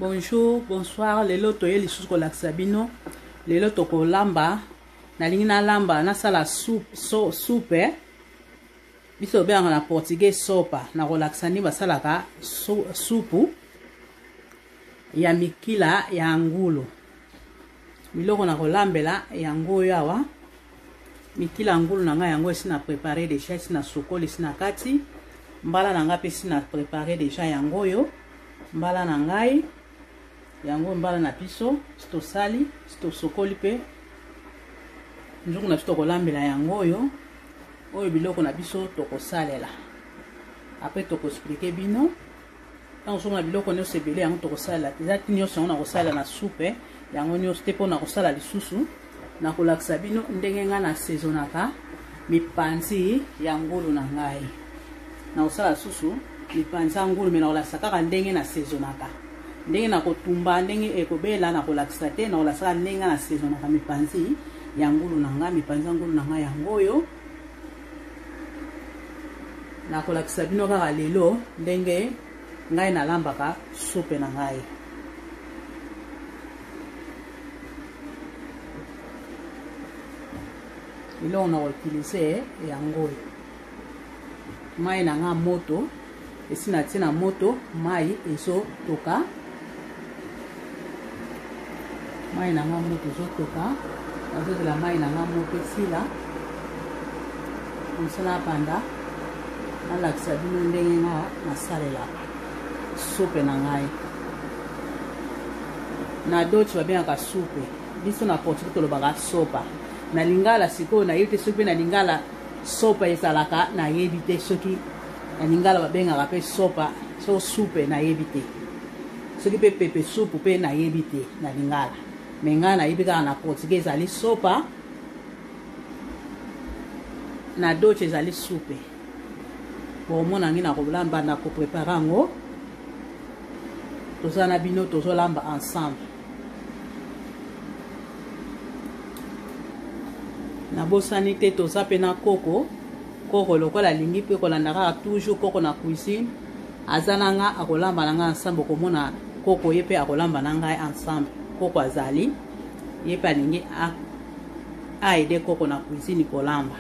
Bonjour, bonsoir. Lelo toye lisusu ko lakisa bino. Lelo toko lamba. Nalingi na lamba na sala soupe. Biso be na portugais sopa. Na ko lakisa ni basalaka soupu ya mikila ya ngulu. Biloko na ko lambela ya ngoyo yawa. Mikila ngulu na nga yango esi na préparer déjà, esi na sokoli, esi na kati. Mbala na nga pe esi na préparer déjà yango yo. Mbala na ngai yango mbala na piso sto sali sto sokoli pe njuku na sto kolambela yango yo oyo biloko na biso toko salela après toko expliquer bino tant so na biloko ne sebele yango toko salela ezati nyonso na ko salela na soupe yango nyonso te pona ko sala lisusu na kolakisa bino ndenge nga na saisonaka mipanzi ya ngulu na ngai na osala susu mipanza ngulu mena kolakisa kaka ndenge na saisonaka ndenge na kotumba ndenge ekobela na kolakisa te na kolakisa ndenge na saisonaka mipanzi ya ngulu na nga mipanza ngulu na nga yango oyo na kolakisa bino kaka lelo ndenge ngai nalambaka soupe na ngai. Biloko na koutilize yango oyo mai na nga moto esi na tina moto mai ezo toka mai na nga moto ezo toka nazozela mai na nga moto esila mosala panda nalakisa bino ndenge nga nasalela soupe na ngai na doci babengaka soupe biso na portugais tolobaka sopa na lingala sikoyo nayebi te soki mpe na lingala sopa ezalaka nayebi te soki na lingala babengaka mpe sopa so soupe nayebi te soki mpe pepe soupe mpe nayebi te na lingala me ngai nayebi kaka na portugais ezali sopa na doce ezali soupe bomona ngai na kolamba na koprepare yango toza na bino tozolamba ensemble. Na bosani te toza pe na koko lokola lingi pe kolandaka toujours koko na cuisine aza na nga akolamba na nga ensemble komona koko ye pe akolamba na ngai ensemble koko azali ye pe alingi aide koko na cuisine kolamba.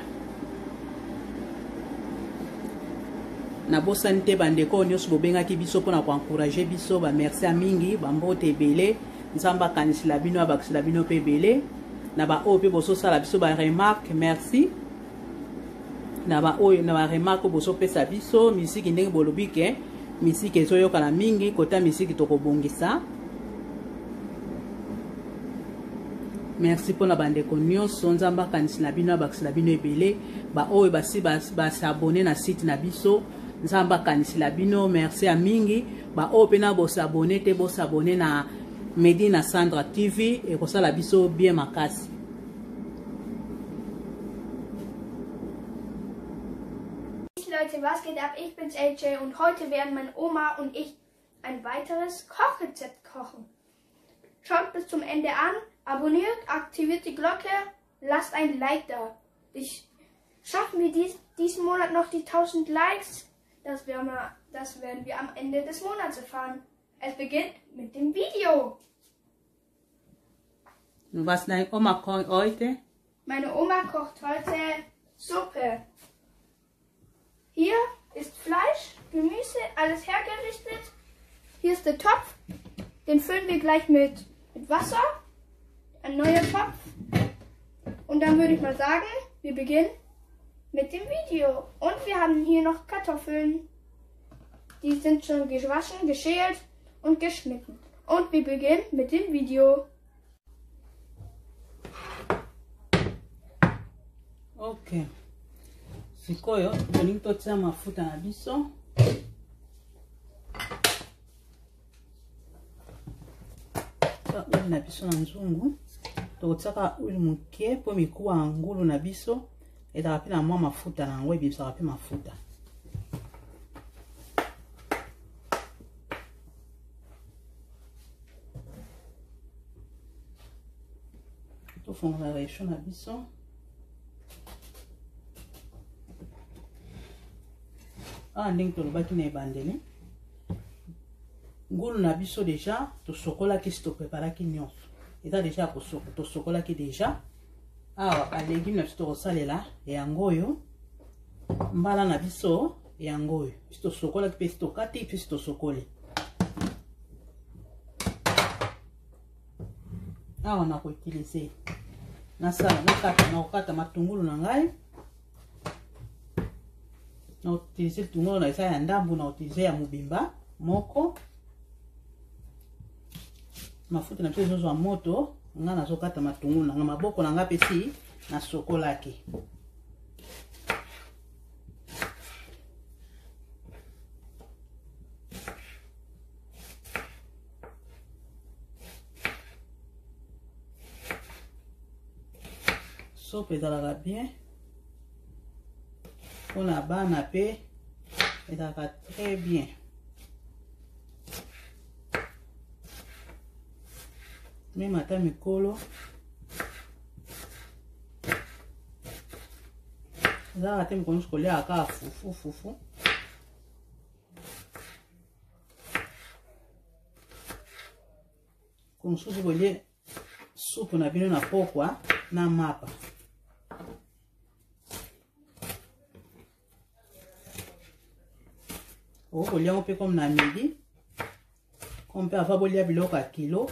Na bosani te bandeko nyonso bobengaki biso mpona koencourage biso bamerci ya mingi bambote ebele nzambe akanisila bino abakisila bino mpe ebele na ba oyo pe bososala biso ba remarque merci na ba oyo na ba remarque bosopesa biso misiki ndenge bolobi ke misiki ezoyokana mingi kota misiki tokobongisa merci mpona bandeko nyonso nzambe akanisila bino abakisila bino ebele ba oyo basi basabone na site na biso nzambe akanisila bino merci ya mingi ba oyo pe na bosabone te bosabone na Medina Sandra TV et kosala biso bien makasi. Leute, was geht ab? Ich bin's AJ und heute werden meine Oma und ich ein weiteres Kochrezept kochen. Schaut bis zum Ende an, abonniert, aktiviert die Glocke, lasst ein Like da. Schaffen wir diesen Monat noch die 1000 Likes? Das werden wir am Ende des Monats erfahren. Es beginnt mit dem Video. Was deine Oma kocht heute? Meine Oma kocht heute Suppe. Hier ist Fleisch, Gemüse, alles hergerichtet. Hier ist der Topf. Den füllen wir gleich mit Wasser. Ein neuer Topf. Und dann würde ich mal sagen, wir beginnen mit dem Video. Und wir haben hier noch Kartoffeln. Die sind schon gewaschen, geschält und geschnitten. Und wir beginnen mit dem Video. Okay. Sikoyo, tolingi totia mafuta na biso. Oili na biso na nzungu. Tokotiaka oili muke po mikuwa ngulu na biso. Ezaka pe na mwa mafuta na yango ebibisaka pe mafuta. Tofongola resho na biso. Ndenge tolobaki na ebandeli ngulu na biso déjà to sokola ki si to prépara ki nyonso eza déjà to sokola ki déjà awa ba légumes na biso to kosalela yango oyo mbala na biso yango oyo si to sokola ki pe si to kati puis si to sokoli awa na ko utiliser nasala nakokata matungulu na ngai na utiliser tungulu na esa ya ndambu na utiliser ya mobimba moko mafuta na biso ezozwa moto nga nazokata matungulu na nga maboko na nga pesi na sokolaki sope ezalaka bien mpona bana pe ezalaka très bien meme ata mikolo ezalaka te mikolo nyonso kolia kaka fufu komosusu kolie supu na bino na pokwa na mapa okoliango mpe comme na midi comme mpe ava bolia biloko ya kilo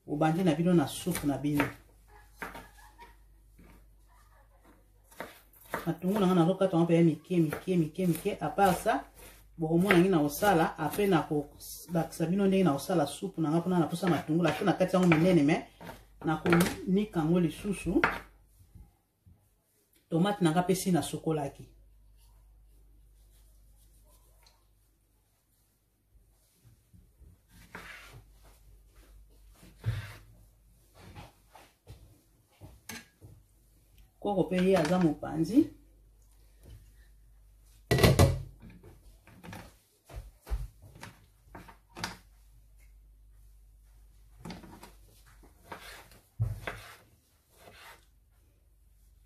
obandi na bino na supu na bino matungulu na nga nazokata mpe ya mike apart ça bokomona ngi na kosala apres na kolakisa bino ndenge na kosala supu na nga mpona na posa matungulu apres na kati yango minene me na konika yango lisusu tomate na nga mpe si na sokolaki koko pe ye aza mopanzi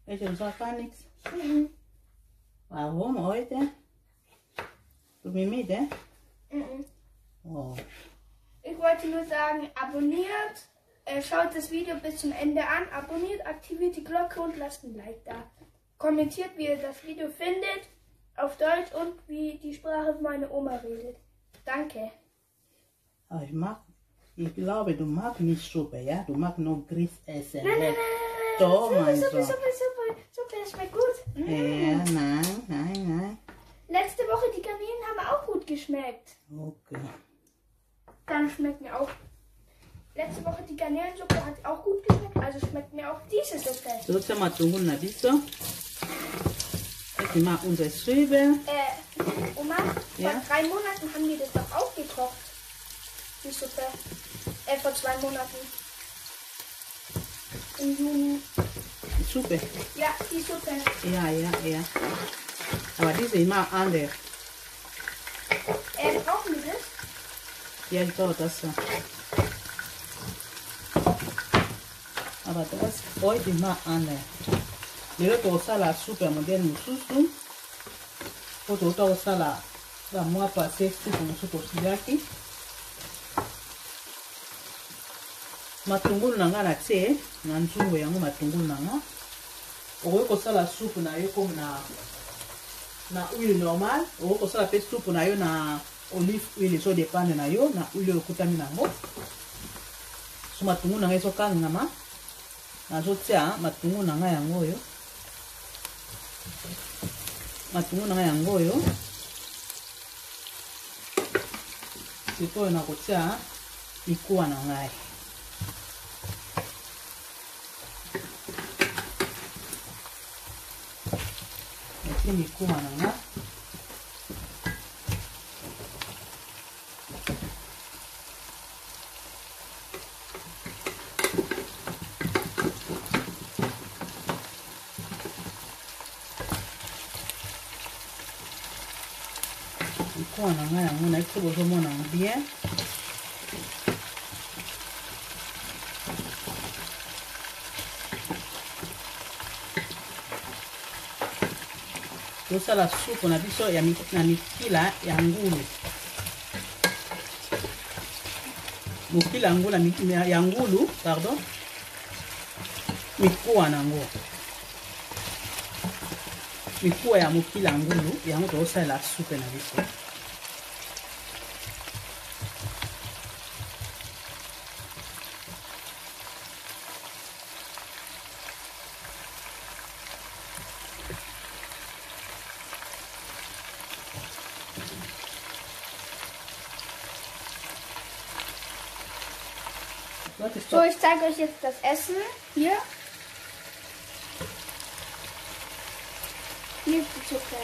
Weet je hem zo kan niks? Waarom ooit hè? Doe me mee hè? Oh. Ich wollte nur sagen, abonniert, schaut das Video bis zum Ende an, abonniert, aktiviert die Glocke und lasst ein Like da. Kommentiert, wie ihr das Video findet, auf Deutsch und wie die Sprache meine Oma redet. Danke. Oh, ich glaube, du magst nicht Suppe, ja? Du magst nur Grieß essen. Nein. Doch, mein Suppe, Sohn. das schmeckt gut. Ja, nein. Letzte Woche die Garnelen haben auch gut geschmeckt. Okay. Dann schmeckt mir auch. Letzte Woche die Garnelensuppe hat auch gut geschmeckt, also schmeckt mir auch diese Suppe. So, jetzt haben wir Tungul na biso. Jetzt machen wir unsere Zwiebeln. Oma, Ja? vor 3 Monaten haben wir das doch auch gekocht. Die Suppe. Vor 2 Monaten. Im Juni. Die Suppe. Ja, die Suppe. Ja. Aber diese ist immer anders. Brauchen wir das? Ja, ich glaube das so. Aber das heute immer anders. Lelo tosala supe ya modele mosusu po touta kosala bamwa pase supu mosusu tosiliaki matungulu na nga na tie na nzungu yango matungulu na nga okoki kosala supu na yo comme na huile normal okoki kosala mpe supu na yo na olive huile so dépendre na yo na huile oyo okutami nango so matungulu na nga ezokangama nazotia matungulu na nga yango oyo sikoyo nakotia mikuwa na ngai natie mikuwa na nga mikuwa na nga yango nayebi so bozomona bien tosala supu na biso na mikila ya ngulu mokila yango ya ngulu pardon mikuwa nango mikuwa ya mokila ngulu yango tozosalela supe na biso So, ich zeige euch jetzt das Essen. Hier. Hier ist die Suppe.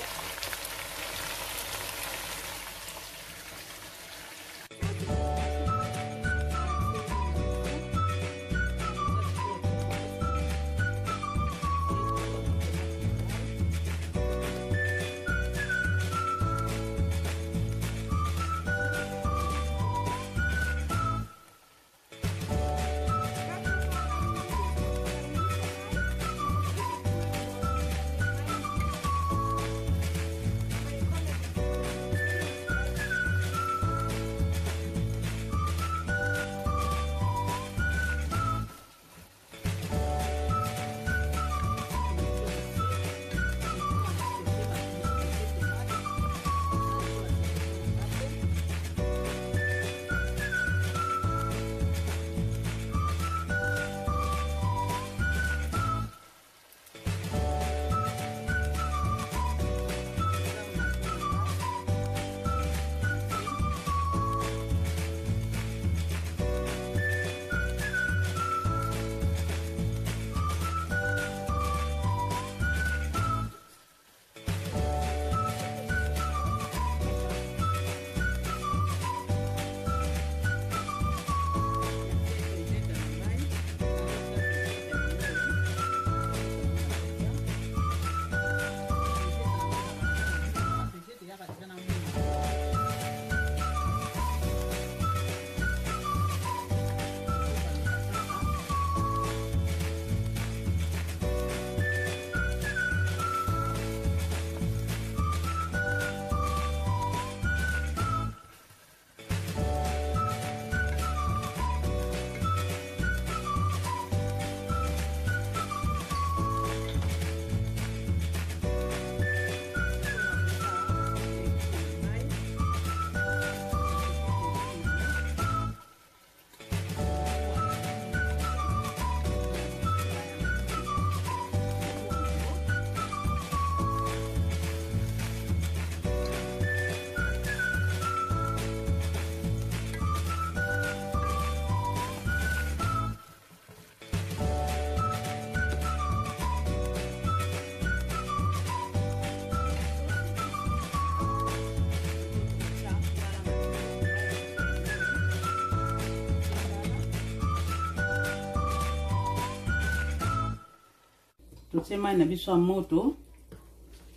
totie mai na biso ya moto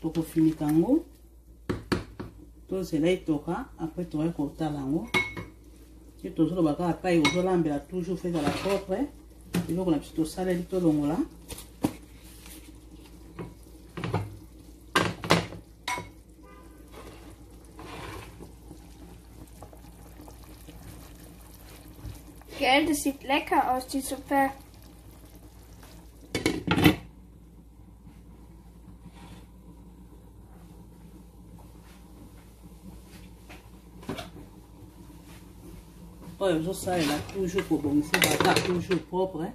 tokofinika yango tozela etoka apres tokai kotala yango ti tozoloba kaka pai ozolambela toujours fe ezala propre eloko na biso tosaleli tolongola Gell, das sieht lecker aus, die Suppe. oyo ozosalela toujours kobongisa bata toujours propre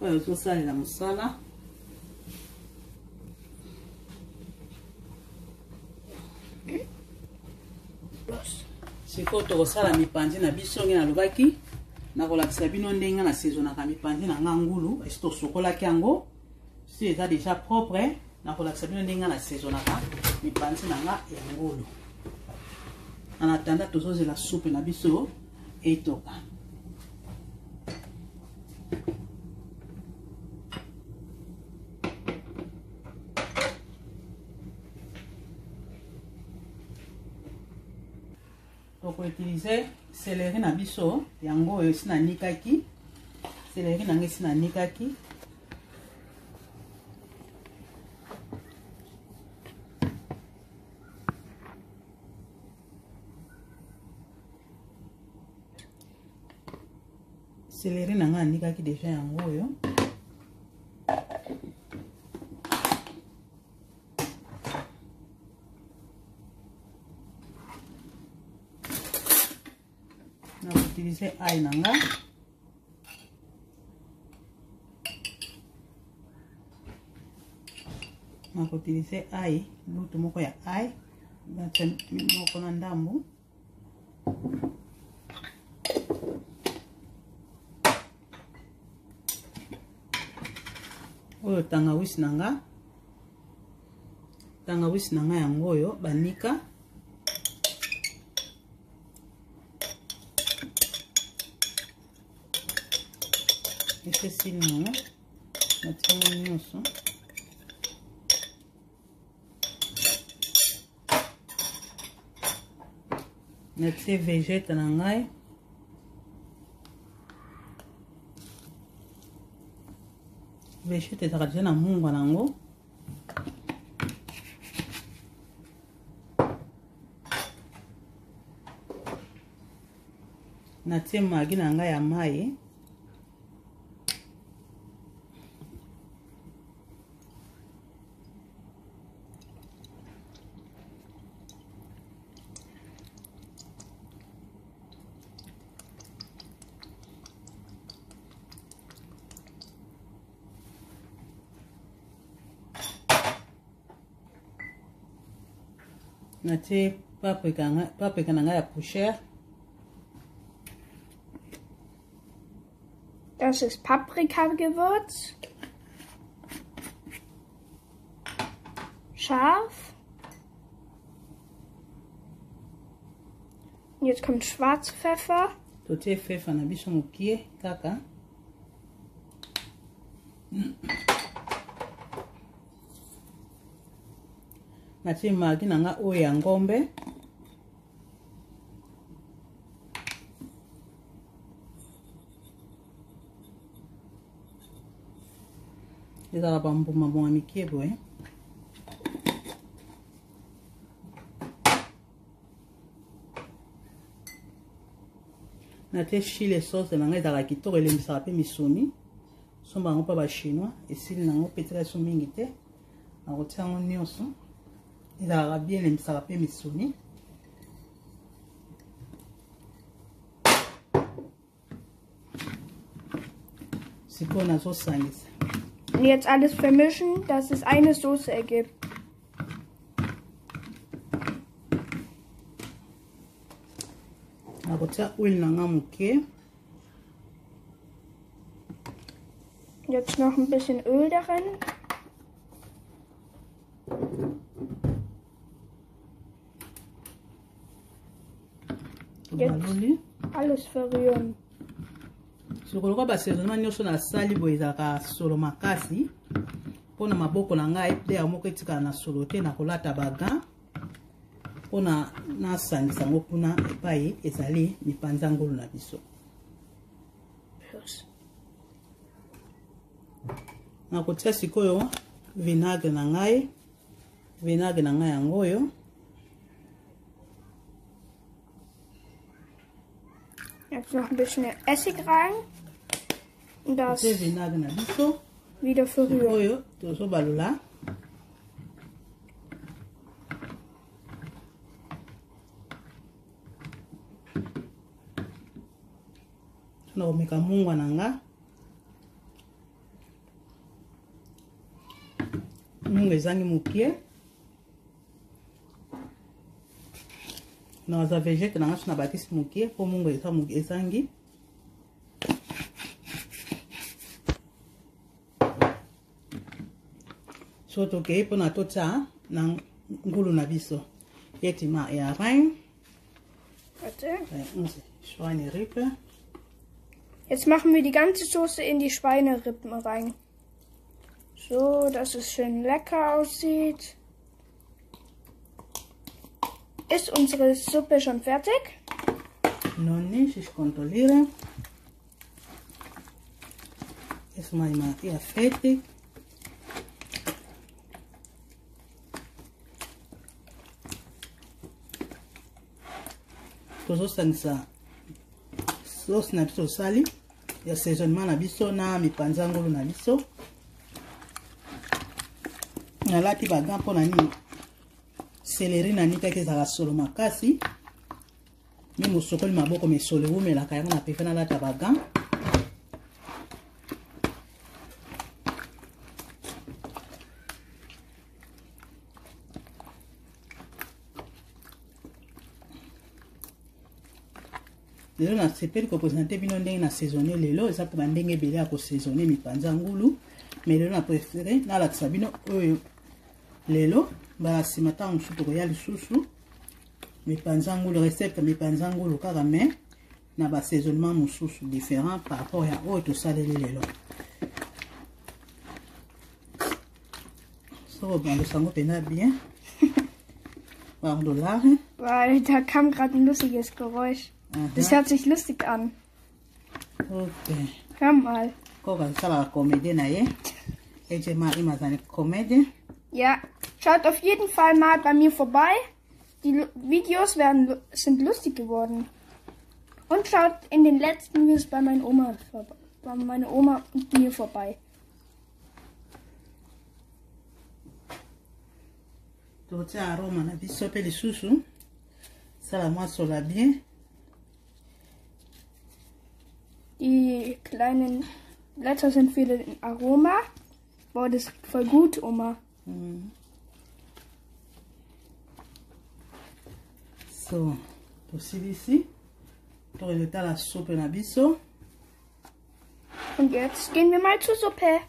oyo ozosalela mosala sikoyo tokosala mipanzi na biso nge nalobaki nakolakisa bino ndenge nasaisonaka mipanzi na nga ngulu esi tosokolaki yango si eza déjà propre nakolakisa bino ndenge nasaisonaka mipanzi na nga ya ngulu en attendant tozozela soupe na biso etoka tokoutilize céleri na biso yango oyo esi nanikaki céleri nango esi nanikaki céleri nanga anikaki déjà yango oyo. Na utiliser ail nanga. Na utiliser ail, lutu moko ya ail. Na moko na ndambu. Oyo tangawisi nanga. Tangawisi nanga yango oyo banika. Ese sili nanga. Natia nyonso. Natie végète na ngai. Végète ezalaka deja na mungwa nango. Natie magi na ngai ya mai. Natie paprika na ngai ya poussière. Das ist Paprikagewürz. Scharf. Und jetzt kommt Schwarzpfeffer. Totie pfeffer na biso mokie kaka. Natie magi na nga oyo ya ngombe. Ezala bambuma bonga mikie boye. Natie chili sauce na nga ezalaka kitoko elembisaka pe misuni. Somba yango pa ba chinois esili nango petela so mingi te. Nakotia yango nyonso. Ezalaka bien elembisaka pe misuni. Sikoyo nazosangisa. Und jetzt alles vermischen, dass es eine Soße ergibt. Nakotia huile na nga moke. Jetzt noch ein bisschen Öl darin. Jetzt alles verrühren. Sokoloka basaisonnement nyonso nasali boye ezalaka solo makasi mpona maboko na ngai plaire moko etikala na solo te nakolata bagan mpona nasangisa yango kuna epai ezali mipanza ngulu na biso. Nakotia sikoyo vinagre na ngai yango oyo. Jetzt noch ein bisschen Essig rein. Und das wieder verrühren. Naomeka mungwa nanga. Mungwa ezangi mukie. Na za végète nanga suna batisi mukie po mungwa ezangi. So toke po na tota na ngulu na biso. Yetima ya rein. Warte. Schweinerippe. Jetzt machen wir die ganze Soße in die Schweinerippen rein. So, dass es schön lecker aussieht. Ist unsere Suppe schon fertig? Noch nicht, ich kontrolliere. Ist mal eher fertig. Tozosangisa sauce na biso sali ya assaisonnement na biso na mipanza ngulu na biso. Nalati bagan mpo na nini céleri na nikaki ezalaka solo makasi me mosokoli maboko mesolo ewumelaka yango na pefe nalata bagan. Lelo na sepeli kopresente bino ndenge na saisonné lelo eza mpo bandenge ebele ya kosaisonne mipanza ngulu mais lelo na préféré nalakisa bino oyo lelo bala nsima ntango mosusu tokoya lisusu mipanza ngulu recette mipanza ngulu kaka mais na basaisonnement mosusu différent par rapport ya oyo tosaleli lelo. So bandosango mpenza bien. Pardon, lachen. Weil da kam gerade ein lustiges Geräusch. Aha. Das hört sich lustig an. Okay. Hör mal. Koga sala Komödie na ye. Eje ma immer seine Komödie. Ja, schaut auf jeden Fall mal bei mir vorbei. Die Videos sind lustig geworden. Und schaut in den letzten Videos bei meiner Oma und mir vorbei. Totia aroma na biso pe lisusu. Sala mwa sola bien. Die kleinen Blätter sind für den Aroma. Boah, das riecht voll gut, Oma. So, tosili ici. Toreleta la soupe na biso. Und jetzt gehen wir mal zur Suppe.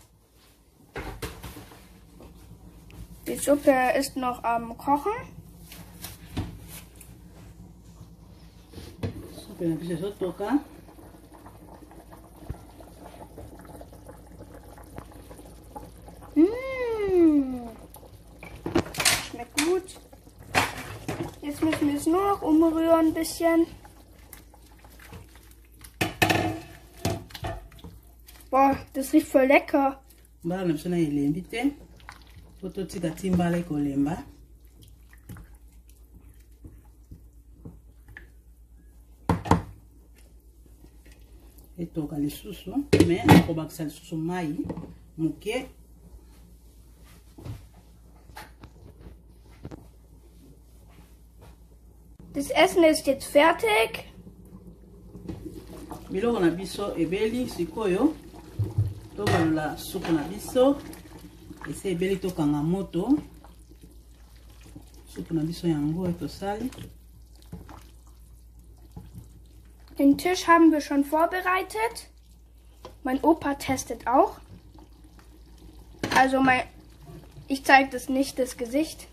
Die Suppe ist noch am Kochen. Soupe na biso ezotoka. Schmeckt gut. Jetzt müssen wir es nur noch umrühren ein bisschen. Boah, das riecht voll lecker. Mbala na biso na elembi te. Po totika ti mbala ekolemba. Etoka lisusu me akobakisa lisusu mai moke. Das Essen ist jetzt fertig. Biloko na biso ebeli sikoyo. Tobalola supu na biso. Ese ebeli tokanga moto. Supu na biso yango etosali. Den Tisch haben wir schon vorbereitet. Mein Opa testet auch. Also ich zeige das nicht, das Gesicht.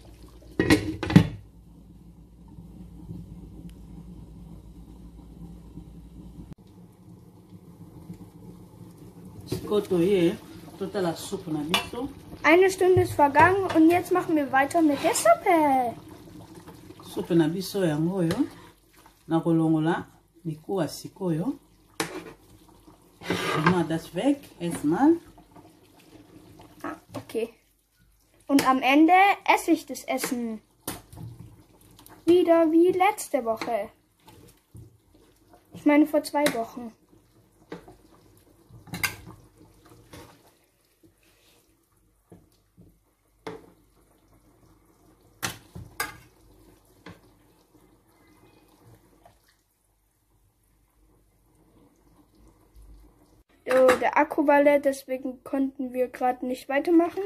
Eine Stunde ist vergangen und jetzt machen wir weiter mit der Suppe. Suppe na biso yango yo. Na kolongola mikuwa sikoyo. Ich mach das weg erstmal. Ah, okay. Und am Ende esse ich das Essen. Wieder wie letzte Woche. Ich meine vor 2 Wochen. Der Akku war leer, deswegen konnten wir gerade nicht weitermachen.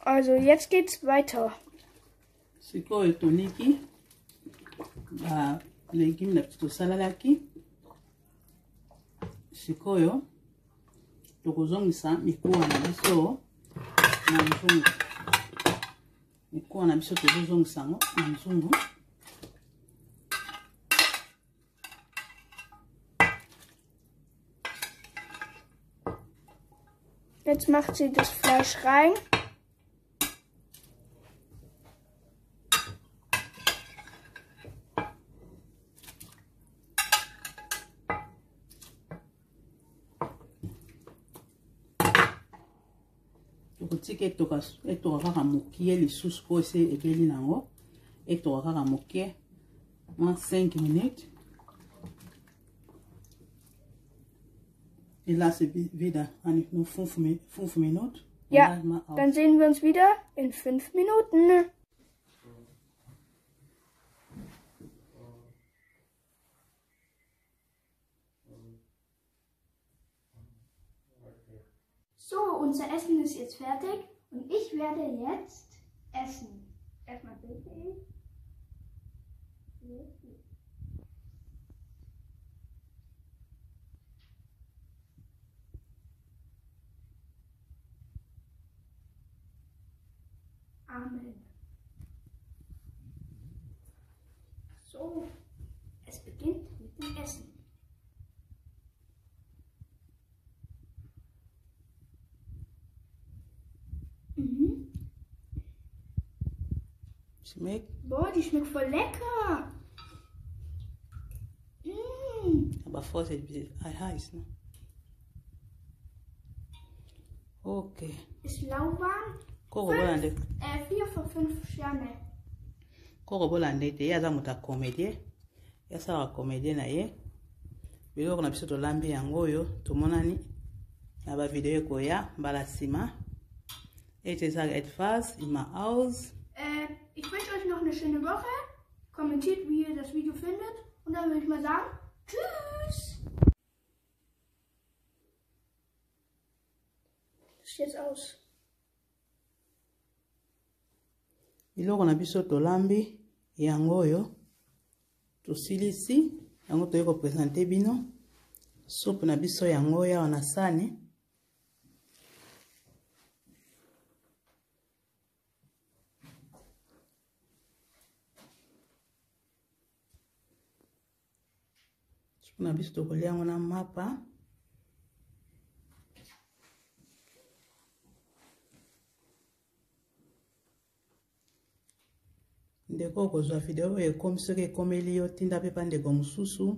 Also jetzt geht's weiter. Sikoyo toniki ba legume na tosalalaki. Sikoyo tokozongisa mikuwa na biso na nzungu. Mikuwa na biso tozozongisa ngo na nzungu. Jetzt macht sie das Fleisch rein. Tokotika etoka kaka mokie lisusu po ese ebeli nango. Etoka kaka mokie 5 minutes. Ich lasse wieder nur 5 Minuten. Ja, dann sehen wir uns wieder in 5 Minuten. So, unser Essen ist jetzt fertig und ich werde jetzt essen. Erstmal bitte ich. Amen. So, es beginnt mit dem Essen. Schmeckt? Boah, die schmeckt voll lecker. Aber Vorsicht, heiß, ne? Okay. Ist lauwarm. 4 von 5 Sterne. Korobola ndete ye aza moto akomedie ye asalaka komedie na ye biloko na biso tolambi yango oyo tomonani na bavideo ekoya mbala nsima ete eza etwas ima aus. Ich wünsche euch noch eine schöne Woche. Kommentiert, wie ihr das Video findet. Und dann würde ich mal sagen, tschüss. Das steht jetzt aus. Biloko na biso tolambi yango oyo tosilisi yango toye kopresente bino soupe na biso yango oyo na sani. Soupe na biso tokolia yango na mapa. Ndeko kozwa video oyo ekomi soki ekomeli yo tinda mpe pa ndeko mosusu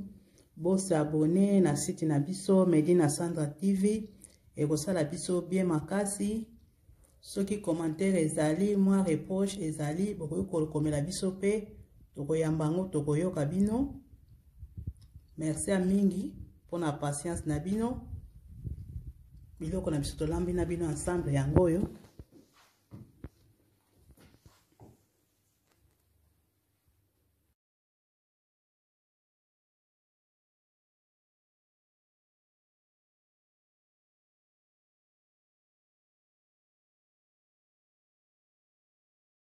bose abone na site na biso Medina Sandra TV ekosala biso bien makasi. Soki commentaire ezali mwa reproche ezali bokoki kokomela biso mpe tokoyamba yango tokoyoka bino. Merci mingi mpona patience na bino. Biloko na biso tolambi na bino ensemble yango oyo